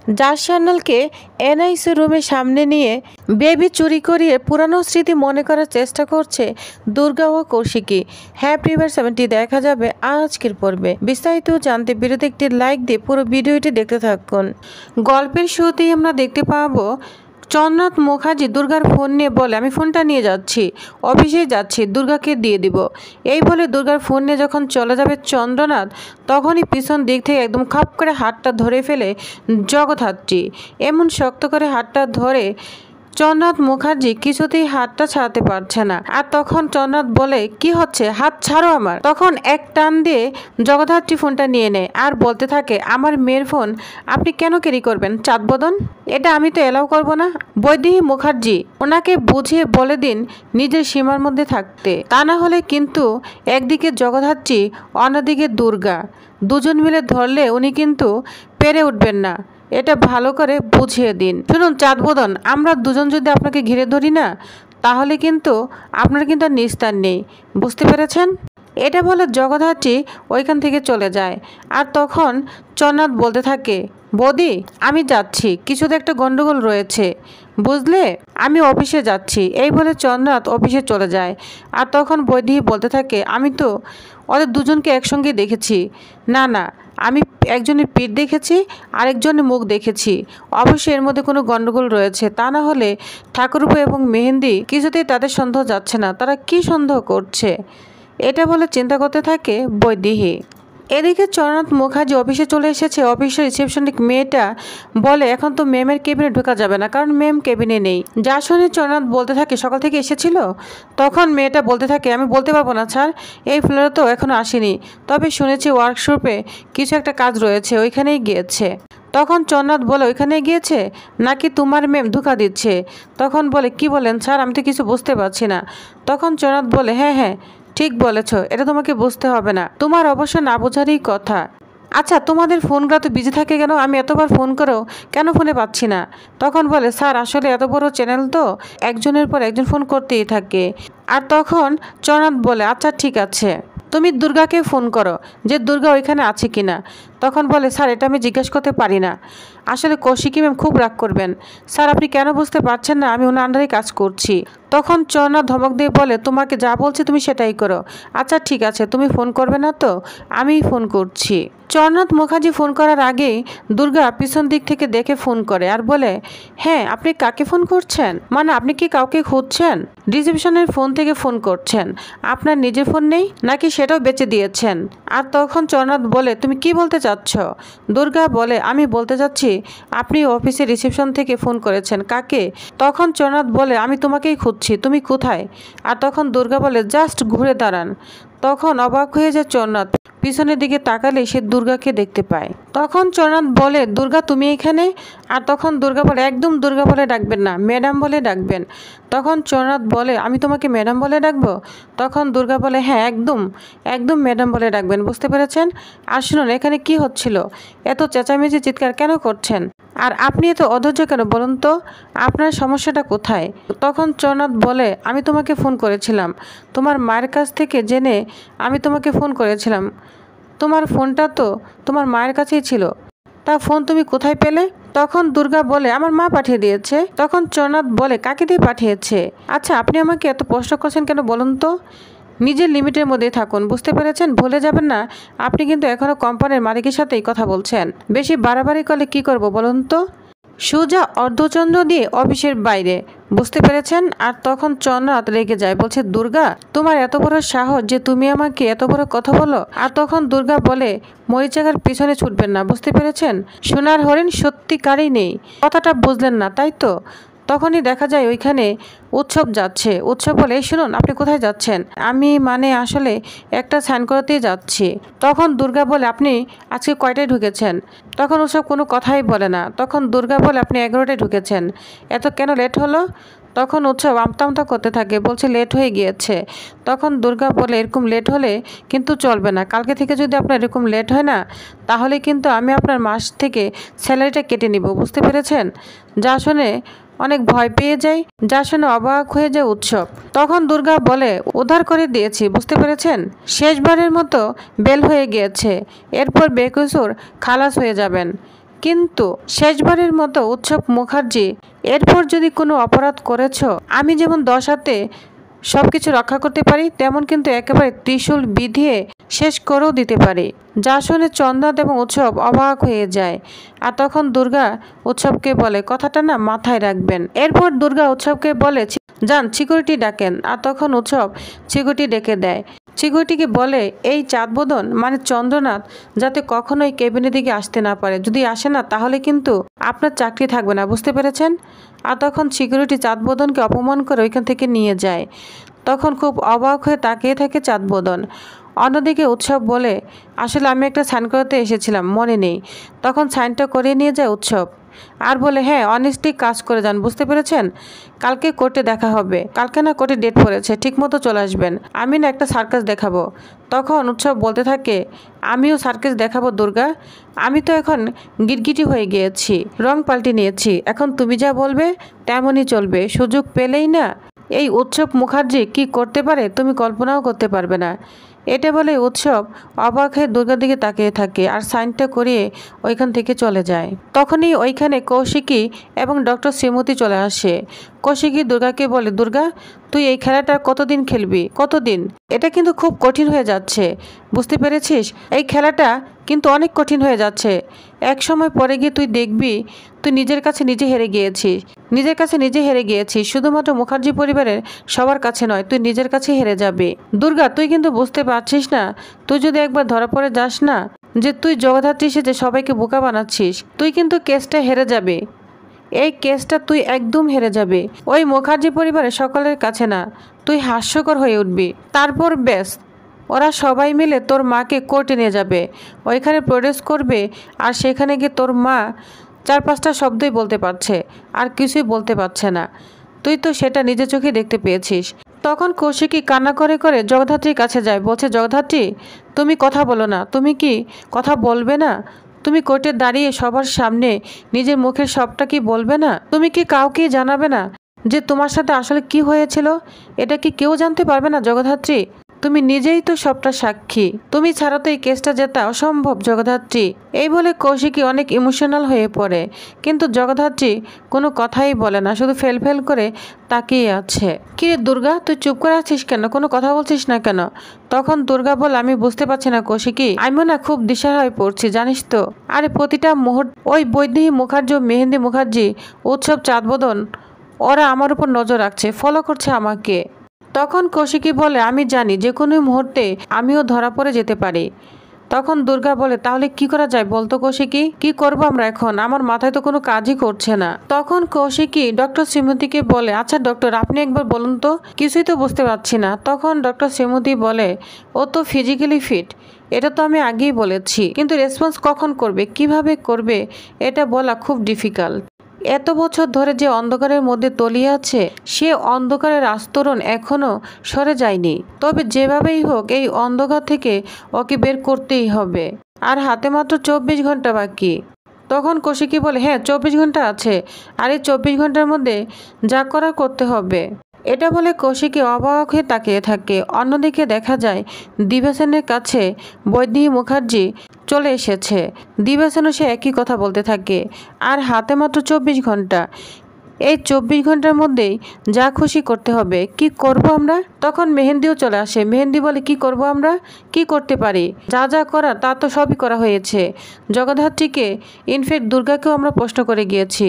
যার চ্যানেলকে এনআইসি রুমের সামনে নিয়ে বেবি চুরি করিয়ে পুরানো স্মৃতি মনে করার চেষ্টা করছে দুর্গা ও কৌশিকী। হ্যাপি এভার 70 দেখা যাবে আজকের পর্বে। বিস্তারিত জানতে ভিডিওতে একটি লাইক দিয়ে পুরো ভিডিওটি দেখতে থাকুন। গল্পের শুরুতেই আমরা দেখতে পাবো চন্দ্রনাথ মুখার্জি দুর্গার ফোন নিয়ে বলে, আমি ফোনটা নিয়ে যাচ্ছি, অফিসে যাচ্ছি, দুর্গাকে দিয়ে দিব। এই বলে দুর্গার ফোন নিয়ে যখন চলে যাবে চন্দ্রনাথ, তখনই পিছন দিক থেকে একদম খাপ করে হাতটা ধরে ফেলে জগদ্ধাত্রী। এমন শক্ত করে হাতটা ধরে চন্দ্রনাথ মুখার্জি কিছুতেই হাতটা ছাড়াতে পারছে না। আর তখন চন্দ্রনাথ বলে, কি হচ্ছে, হাত ছাড়ো আমার। তখন এক টান দিয়ে জগদ্ধাত্রী ফোনটা নিয়ে নেয় আর বলতে থাকে, আমার মেয়ের ফোন আপনি কেন ক্যারি করবেন চাঁদবদন? এটা আমি তো এলাও করব না। বৈদেহী মুখার্জি, ওনাকে বুঝিয়ে বলে দিন নিজের সীমার মধ্যে থাকতে, তা না হলে কিন্তু একদিকে জগদ্ধাত্রী অন্যদিকে দুর্গা, দুজন মিলে ধরলে উনি কিন্তু পেরে উঠবেন না। এটা ভালো করে বুঝিয়ে দিন। শুনুন চাঁদবদন, আমরা দুজন যদি আপনাকে ঘিরে ধরি না, তাহলে কিন্তু আপনার কিন্তু আর নিস্তার নেই, বুঝতে পেরেছেন? এটা বলে জগদ্ধাত্রী ওইখান থেকে চলে যায়। আর তখন চন্দ্রনাথ বলতে থাকে, বৌদি আমি যাচ্ছি, কিছুতে একটা গন্ডগোল রয়েছে, বুঝলে, আমি অফিসে যাচ্ছি। এই বলে চন্দ্রনাথ অফিসে চলে যায়। আর তখন বৈদেহী বলতে থাকে, আমি তো ওদের দুজনকে একসঙ্গে দেখেছি। না না, আমি একজনের পিঠ দেখেছি, আরেকজনের মুখ দেখেছি। অবশ্যই এর মধ্যে কোনো গন্ডগোল রয়েছে, তা না হলে ঠাকুরপো এবং মেহেন্দি কিছুতেই তাদের সন্দেহ যাচ্ছে না, তারা কি সন্দেহ করছে। এটা বলে চিন্তা করতে থাকে বৈদেহী। এদিকে চন্দ্রনাথ মুখার্জি অফিসে চলে এসেছে। অফিসের রিসেপশনিক মেয়েটা বলে, এখন তো ম্যামের কেবিনে ঢোকা যাবে না, কারণ ম্যাম কেবিনে নেই। যা শুনে চন্দ্রনাথ বলতে থাকে, সকাল থেকে এসেছিল? তখন মেয়েটা বলতে থাকে, আমি বলতে পারবো না স্যার, এই ফ্লোরে তো এখনো আসেনি, তবে শুনেছি ওয়ার্কশপে কিছু একটা কাজ রয়েছে, ওইখানেই গিয়েছে। তখন চন্দ্রনাথ বলে, ওইখানে গিয়েছে নাকি তোমার ম্যাম ধোঁকা দিচ্ছে? তখন বলে, কি বলেন স্যার, আমি তো কিছু বুঝতে পারছি না। তখন চন্দ্রনাথ বলে, হ্যাঁ হ্যাঁ ঠিক বলেছ, এটা তোমাকে বুঝতে হবে না, তোমার অবশ্য না বোঝারই কথা। আচ্ছা তোমাদের ফোনগুলো তো বিজি থাকে কেন? আমি এতবার ফোন করেও কেন ফোনে পাচ্ছি না? তখন বলে, স্যার আসলে এত বড় চ্যানেল তো একজনের পর একজন ফোন করতেই থাকে। আর তখন চন্দ্রনাথ বলে, আচ্ছা ঠিক আছে, তুমি দুর্গাকে ফোন করো যে দুর্গা ওইখানে আছে কিনা। তখন বলে, স্যার এটা আমি জিজ্ঞেস করতে পারি না, আসলে কৌশিকী ম্যাম খুব রাগ করবেন। স্যার আপনি কেন বুঝতে পারছেন না, আমি ওনার আন্ডারে কাজ করছি। তখন চন্দ্রনাথ ধমক দিয়ে বলে, তোমাকে যা বলছি তুমি সেটাই করো। আচ্ছা ঠিক আছে, তুমি ফোন করবে না তো, আমিই ফোন করছি। চন্দ্রনাথ মুখার্জি ফোন করার আগেই দুর্গা পিছন দিক থেকে দেখে ফোন করে আর বলে, হ্যাঁ আপনি কাকে ফোন করছেন? মানে আপনি কি কাউকে খুঁজছেন? রিসেপশনের ফোন থেকে ফোন করছেন, আপনার নিজের ফোন নেই নাকি সেটাও বেচে দিয়েছেন? আর তখন চন্দ্রনাথ বলে, তুমি কি বলতে চাচ্ছ? দুর্গা বলে, আমি বলতে চাচ্ছি আপনি অফিসের রিসেপশন থেকে ফোন করেছেন, কাকে? তখন চন্দ্রনাথ বলে, আমি তোমাকেই খুঁজছি, তুমি কোথায়? আর তখন দুর্গা বলে, জাস্ট ঘুরে দাঁড়ান। তখন অবাক হয়ে যায় চন্দ্রনাথ, পিছনের দিকে তাকালে সে দুর্গাকে দেখতে পায়। তখন চন্দ্রনাথ বলে, দুর্গা তুমি এখানে? আর তখন দুর্গা বলে, একদম দুর্গা বলে ডাকবেন না, ম্যাডাম বলে ডাকবেন। তখন চন্দ্রনাথ বলে, আমি তোমাকে ম্যাডাম বলে ডাকবো? তখন দুর্গা বলে, হ্যাঁ একদম একদম ম্যাডাম বলে ডাকবেন, বুঝতে পেরেছেন? আর শুনুন, এখানে কি হচ্ছিল, এত চেঁচামেচি চিৎকার কেন করছেন? আর আপনি এত অধৈর্য কেন বলুন তো, আপনার সমস্যাটা কোথায়? তখন চন্দ্রনাথ বলে, আমি তোমাকে ফোন করেছিলাম, তোমার মায়ের কাছ থেকে জেনে আমি তোমাকে ফোন করেছিলাম। তোমার ফোনটা তো তোমার মায়ের কাছেই ছিল, তা ফোন তুমি কোথায় পেলে? তখন দুর্গা বলে, আমার মা পাঠিয়ে দিয়েছে। তখন চন্দ্রনাথ বলে, কাকে দিয়ে পাঠিয়েছে? আচ্ছা আপনি আমাকে এত প্রশ্ন করছেন কেন বলুন তো? নিজের লিমিটের মধ্যে থাকুন, বুঝতে পেরেছেন? ভুলে যাবেন না আপনি কিন্তু এখনো কোম্পানির মালিকের সাথেই কথা বলছেন। বেশি বাড়াবাড়ি করলে কি করব বলুন তো? সুজা অর্ধচন্দ্র দিয়ে অফিসের বাইরে, বুঝতে পেরেছেন? আর তখন চন্দ্রনাথ রেগে যায়, বলছে, দুর্গা তোমার এত বড় সাহস যে তুমি আমাকে এত বড় কথা বলো? আর তখন দুর্গা বলে, মরিচাকার পিছনে ছুটবেন না, বুঝতে পেরেছেন? সোনার হরিণ সত্যিকারই নেই, কথাটা বুঝলেন না তাই তো? তখনই দেখা যায় ওইখানে উৎসব যাচ্ছে। উৎসব বলে, শুনুন আপনি কোথায় যাচ্ছেন? আমি মানে আসলে একটা সাইন করাতেই যাচ্ছি। তখন দুর্গা বলে, আপনি আজকে কয়টায় ঢুকেছেন? তখন উৎসব কোনো কথাই বলে না। তখন দুর্গা বলে, আপনি 11টায় ঢুকেছেন, এত কেন লেট হলো? তখন উৎসব আমতা আমতা করতে থাকে, বলছে লেট হয়ে গিয়েছে। তখন দুর্গা বলে, এরকম লেট হলে কিন্তু চলবে না, কালকে থেকে যদি আপনার এরকম লেট হয় না, তাহলে কিন্তু আমি আপনার মাস থেকে স্যালারিটা কেটে নিব, বুঝতে পেরেছেন? যা শুনে অনেক ভয় পেয়ে যায়, যা শুনে অবাক হয়ে যায় উৎসব। তখন দুর্গা বলে, উদ্ধার করে দিয়েছি, বুঝতে পেরেছেন? শেষবারের মতো বেল হয়ে গিয়েছে, এরপর বেকসুর খালাস হয়ে যাবেন। কিন্তু শেষবারের মতো উৎসব মুখার্জি, এরপর যদি কোনো অপরাধ করেছ, আমি যেমন 10 হাতে সবকিছু রক্ষা করতে পারি, তেমন কিন্তু একেবারে ত্রিশূল বিধিয়ে শেষ করেও দিতে পারি। যা শুনে চন্দ্রাত এবং উৎসব অবাক হয়ে যায়। আর তখন দুর্গা উৎসবকে বলে, কথাটা না মাথায় রাখবেন। এরপর দুর্গা উৎসবকে বলে, যান সিকিউরিটি ডাকেন। আর তখন উৎসব সিকিউরিটি ডেকে দেয়। সিকিউরিটিকে বলে, এই চাঁদবোদন মানে চন্দ্রনাথ যাতে কখনোই কেবিনের দিকে আসতে না পারে, যদি আসে না তাহলে কিন্তু আপনার চাকরি থাকবে না, বুঝতে পেরেছেন? আর তখন সিকিউরিটি চাঁদবোদনকে অপমান করে ওইখান থেকে নিয়ে যায়। তখন খুব অবাক হয়ে তাকিয়ে থাকে চাঁদবোদন। অন্যদিকে উৎসব বলে, আসলে আমি একটা সাইন করতে এসেছিলাম, মনে নেই। তখন সাইনটা করিয়ে নিয়ে যায় উৎসব আর বলে, হ্যাঁ অনেস্টলি কাজ করে যান, বুঝতে পেরেছেন? কালকে কোর্টে দেখা হবে। কালকে না কোর্টে ডেট পড়েছে, ঠিক মতো চলে আসবেন। আমি না একটা সার্কাস দেখাবো। তখন উৎসব বলতে থাকে, আমিও সার্কাস দেখাবো দুর্গা। আমি তো এখন গিরগিটি হয়ে গিয়েছি, রং পাল্টে নিয়েছি। এখন তুমি যা বলবে তেমনই চলবে। সুযোগ পেলেই না এই উৎসব মুখার্জি কি করতে পারে তুমি কল্পনাও করতে পারবে না। এটা বলে উৎসব অবাক হয়ে দুর্গার দিকে তাকিয়ে থাকে আর সাইনটা করিয়ে ওইখান থেকে চলে যায়। তখনই ওইখানে কৌশিকী এবং ডক্টর শ্রীমতী চলে আসে। কৌশিকী দুর্গাকে বলে, দুর্গা তুই এই খেলাটা কতদিন খেলবি? কতদিন? এটা কিন্তু খুব কঠিন হয়ে যাচ্ছে, বুঝতে পেরেছিস? এই খেলাটা কিন্তু অনেক কঠিন হয়ে যাচ্ছে। এক সময় পরে গিয়ে তুই দেখবি তুই নিজের কাছে নিজে হেরে গিয়েছিস। নিজের কাছে নিজে হেরে গিয়েছিস, শুধুমাত্র মুখার্জি পরিবারের সবার কাছে নয়, তুই নিজের কাছে হেরে যাবি। দুর্গা তুই কিন্তু বুঝতে পারছিস না, তুই যদি একবার ধরা পড়ে যাস না যে তুই জগদ্ধাত্রী সেজে সবাইকে বোকা বানাচ্ছিস, তুই কিন্তু কেসটা হেরে যাবে। এই কেসটা তুই একদম হেরে যাবে, ওই মুখার্জি পরিবারের সকলের কাছে না, তুই হাস্যকর হয়ে উঠবি। তারপর ব্যাস ওরা সবাই মিলে তোর মাকে কোর্টে নিয়ে যাবে, ওইখানে প্রডিউস করবে। আর সেখানে গিয়ে তোর মা 4-5টা শব্দই বলতে পারছে, আর কিছুই বলতে পারছে না। তুই তো সেটা নিজের চোখে দেখতে পেয়েছিস। তখন কৌশিকী কান্না করে করে জগদ্ধাত্রীর কাছে যায়, বলছে, জগদ্ধাত্রী তুমি কথা বলো না, তুমি কি কথা বলবে না? তুমি কোর্টে দাঁড়িয়ে সবার সামনে নিজের মুখের সবটা কি বলবে না? তুমি কি কাউকে জানাবে না যে তোমার সাথে আসলে কি হয়েছিল? এটা কি কেউ জানতে পারবে না জগদ্ধাত্রী? তুমি নিজেই তো সবটা সাক্ষী, তুমি ছাড়া তো এই কেসটা জেতা অসম্ভব জগদ্ধাত্রী। এই বলে কৌশিকী অনেক ইমোশনাল হয়ে পড়ে, কিন্তু জগদ্ধাত্রী কোনো কথাই বলে না, শুধু ফেল ফেল করে তাকিয়ে আছে। কিরে দুর্গা তুই চুপ করে আছিস কেন, কোনো কথা বলছিস না কেন? তখন দুর্গা বল, আমি বুঝতে পারছি না কৌশিকী, আমিও না খুব দিশাহারা হয়ে পড়ছি জানিস তো। আরে প্রতিটা মুহূর্তে ওই বৈদেহী মুখার্জি, মেহেন্দি মুখার্জি, উৎসব, চাঁদবোদন ওরা আমার উপর নজর রাখছে, ফলো করছে আমাকে। তখন কৌশিকী বলে, আমি জানি যে কোনো মুহূর্তে আমিও ধরা পড়ে যেতে পারি। তখন দুর্গা বলে, তাহলে কি করা যায় বলতো কৌশিকী, কি করবো আমরা এখন? আমার মাথায় তো কোনো কাজই করছে না। তখন কৌশিকী ডক্টর শ্রীমতীকে বলে, আচ্ছা ডক্টর আপনি একবার বলুন তো, কিছুই তো বুঝতে পারছি না। তখন ডক্টর শ্রীমতী বলে, ও তো ফিজিক্যালি ফিট, এটা তো আমি আগেই বলেছি, কিন্তু রেসপন্স কখন করবে, কিভাবে করবে, এটা বলা খুব ডিফিকাল্ট। এত বছর ধরে যে অন্ধকারের মধ্যে তলিয়ে আছে, সে অন্ধকারের আস্তরণ এখনো সরে যায়নি। তবে যেভাবেই হোক এই অন্ধকার থেকে ওকে বের করতেই হবে। আর হাতে মাত্র 24 ঘন্টা বাকি। তখন কৌশিকী বলে, হ্যাঁ 24 ঘন্টা আছে, আর এই 24 ঘন্টার মধ্যে যা করার করতে হবে। এটা বলে কৌশিকী অবাক হয়ে তাকিয়ে থাকে। অন্যদিকে দেখা যায় দিবাসেনের কাছে বৈদেহী মুখার্জি চলে এসেছে। দিবাসেনও সে একই কথা বলতে থাকে, আর হাতে মাত্র 24 ঘন্টা। এই 24 ঘন্টার মধ্যেই যা খুশি করতে হবে। কি করব আমরা? তখন মেহেন্দিও চলে আসে। মেহেন্দি বলে, কি করব আমরা, কি করতে পারি? যা যা করা তা তো সবই করা হয়েছে। জগদ্ধাত্রীকে, ইনফ্যাক্ট দুর্গাকেও আমরা প্রশ্ন করে গিয়েছি,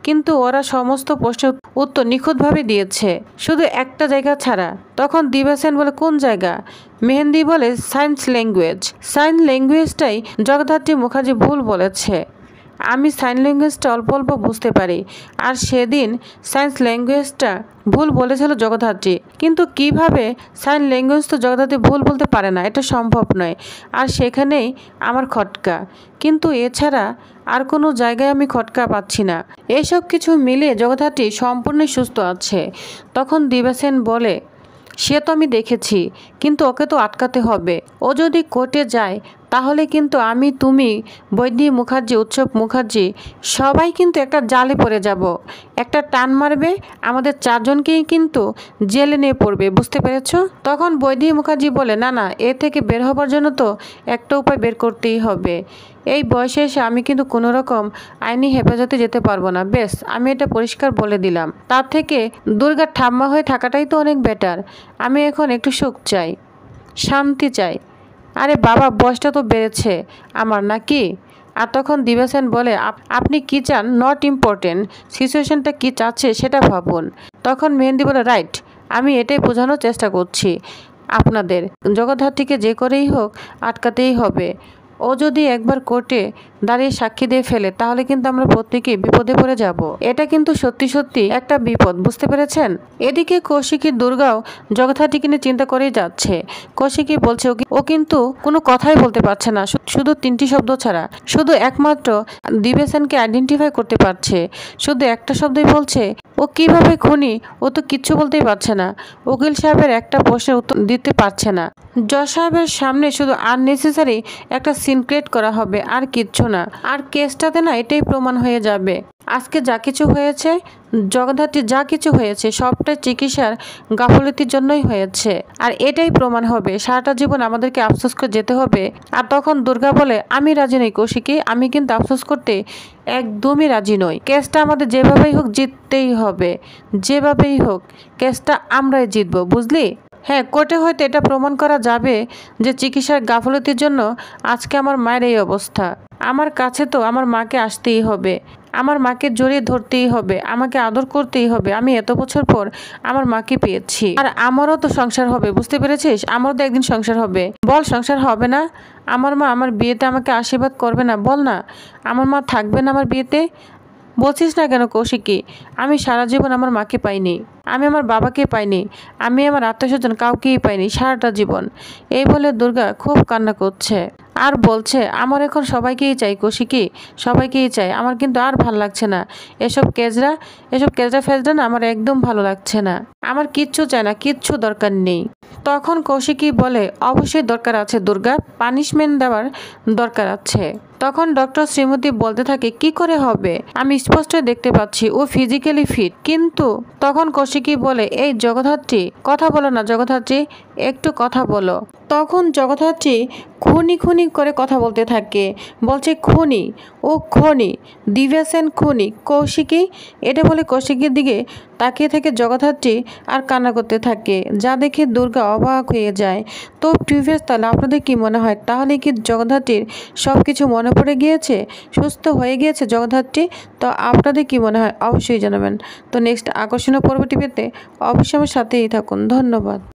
কিন্তু ওরা সমস্ত প্রশ্নের উত্তর নিখুঁতভাবে দিয়েছে, শুধু একটা জায়গা ছাড়া। তখন দিবাসেন বলে, কোন জায়গা? মেহেন্দি বলে, সায়েন্স ল্যাঙ্গুয়েজ। সাইন ল্যাঙ্গুয়েজটাই জগদ্ধাত্রী মুখার্জি ভুল বলেছে। আমি সাইন ল্যাঙ্গুয়েজটা অল্প অল্প বুঝতে পারি, আর সেদিন সায়েন্স ল্যাঙ্গুয়েজটা ভুল বলেছিল জগদ্ধাত্রী। কিন্তু কিভাবে সাইন ল্যাঙ্গুয়েজ তো জগদ্ধাত্রী ভুল বলতে পারে না, এটা সম্ভব নয়। আর সেখানেই আমার খটকা, কিন্তু এছাড়া আর কোনো জায়গায় আমি খটকা পাচ্ছি না। এসব কিছু মিলিয়ে জগদ্ধাত্রী সম্পূর্ণ সুস্থ আছে। তখন দিবাসেন বলে, সে তো আমি দেখেছি, কিন্তু ওকে তো আটকাতে হবে। ও যদি কোর্টে যায় তাহলে কিন্তু আমি, তুমি, বৈদেহী মুখার্জি, উৎসব মুখার্জি সবাই কিন্তু একটা জালে পড়ে যাব। একটা টান মারবে, আমাদের 4 জনকেই কিন্তু জেলে নিয়ে পড়বে, বুঝতে পেরেছ? তখন বৈদেহী মুখার্জি বলে, না না, এ থেকে বের হবার জন্য তো একটা উপায় বের করতেই হবে। এই বয়সে এসে আমি কিন্তু কোনো রকম আইনি হেফাজতে যেতে পারবো না। বেশ, আমি এটা পরিষ্কার বলে দিলাম। তার থেকে দুর্গার ঠাম্মা হয়ে থাকাটাই তো অনেক বেটার। আমি এখন একটু সুখ চাই, শান্তি চাই। আরে বাবা, বয়সটা তো বেড়েছে আমার, নাকি? আর তখন দিবা সেন বলে, আপনি কি চান নট ইম্পর্টেন্ট, সিচুয়েশনটা কি চাচ্ছে সেটা ভাবুন। তখন মেহেন্দি বলে, রাইট, আমি এটাই বোঝানোর চেষ্টা করছি আপনাদের। জগদ্ধাত্রীকে যে করেই হোক আটকাতেই হবে। ও যদি একবার কোর্টে দাঁড়িয়ে সাক্ষী দিয়ে ফেলে তাহলে কিন্তু আমরা প্রত্যেকেই বিপদে পড়ে যাব। এটা কিন্তু সত্যি সত্যি একটা বিপদ, বুঝতে পেরেছেন? এদিকে কৌশিকী দুর্গাও জগদ্ধাত্রীকে নিয়ে চিন্তা করেই যাচ্ছে। কৌশিকী বলছে ও কিন্তু কোনো কথাই বলতে পারছে না, শুধু 3টি শব্দ ছাড়া। শুধু একমাত্র দিবা সেনকে আইডেন্টিফাই করতে পারছে, শুধু একটা শব্দই বলছে, ও কিভাবে খুনি ও তো কিচ্ছু বলতেই পারছে না। উকিল সাহেবের একটা প্রশ্নের উত্তর দিতে পারছে না। জজ সাহেবের সামনে শুধু আননেসেসারি একটা সিন ক্রিয়েট করা হবে, আর কিচ্ছু না। আর কেসটাতে না এটাই প্রমাণ হয়ে যাবে আজকে যা কিছু হয়েছে, জগদ্ধাত্রী যা কিছু হয়েছে সবটাই চিকিৎসার গাফলতির জন্যই হয়েছে। আর এটাই প্রমাণ হবে, সারাটা জীবন আমাদেরকে আফসোস করে যেতে হবে। আর তখন দুর্গা বলে, আমি রাজি নই কৌশিকী, আমি কিন্তু আফসোস করতে একদমই রাজি নই। কেসটা আমাদের যেভাবেই হোক জিততেই হবে, যেভাবেই হোক কেসটা আমরাই জিতবো, বুঝলি? হ্যাঁ, কোর্টে হয়তো এটা প্রমাণ করা যাবে যে চিকিৎসার গাফলতির জন্য আজকে আমার মায়ের এই অবস্থা। আমার কাছে তো আমার মাকে আসতেই হবে, আমার মাকে জড়িয়ে ধরতেই হবে, আমাকে আদর করতেই হবে। আমি এত বছর পর আমার মাকে পেয়েছি, আর আমারও তো সংসার হবে, বুঝতে পেরেছিস? আমারও তো একদিন সংসার হবে। বল, সংসার হবে না? আমার মা আমার বিয়েতে আমাকে আশীর্বাদ করবে না? বল না, আমার মা থাকবে না আমার বিয়েতে? বলছিস না কেন কৌশিকী? আমি সারা জীবন আমার মাকে পাইনি, আমি আমার বাবাকে পাইনি, আমি আমার আত্মীয়স্বজন কাউকেই পাইনি সারাটা জীবন। এই বলে দুর্গা খুব কান্না করছে আর বলছে, আমার এখন সবাইকেই চাই কৌশিকী, সবাইকেই চাই। আমার কিন্তু আর ভাল লাগছে না এসব কেজরা ফেজরা না, আমার একদম ভালো লাগছে না। আমার কিচ্ছু চাই না, কিচ্ছু দরকার নেই। তখন কৌশিকী বলে, অবশ্যই দরকার আছে দুর্গা, পানিশমেন্ট দেওয়ার দরকার আছে। তখন ডক্টর শ্রীমতী বলতে থাকে, কি করে হবে? আমি স্পষ্ট দেখতে পাচ্ছি ও ফিজিক্যালি ফিট। কিন্তু তখন কৌশিকী বলে, এই জগদ্ধাত্রী, কথা বলো না জগদ্ধাত্রী, একটু কথা বলো। তখন জগদ্ধাত্রী খুনি খুনি করে কথা বলতে থাকে, বলছে খুনি, ও খুনি, দিবা সেন খুনি, কৌশিকী। এটা বলে কৌশিকীর দিকে তাকিয়ে থেকে জগদ্ধাত্রী আর কান্না করতে থাকে, যা দেখে দুর্গা অবাক হয়ে যায়। তো প্রিভিয়াস, তাহলে আপনাদের কি মনে হয়, তাহলে কি জগদ্ধাত্রীর সব কিছু মনে পড়ে গিয়েছে, সুস্থ হয়ে গিয়েছে জগদ্ধাত্রী? তো আপনাদের কি মনে হয় অবশ্যই জানাবেন। তো নেক্সট আকর্ষণীয় পর্বটি পেতে অবশ্যই আমার সাথেই থাকুন। ধন্যবাদ।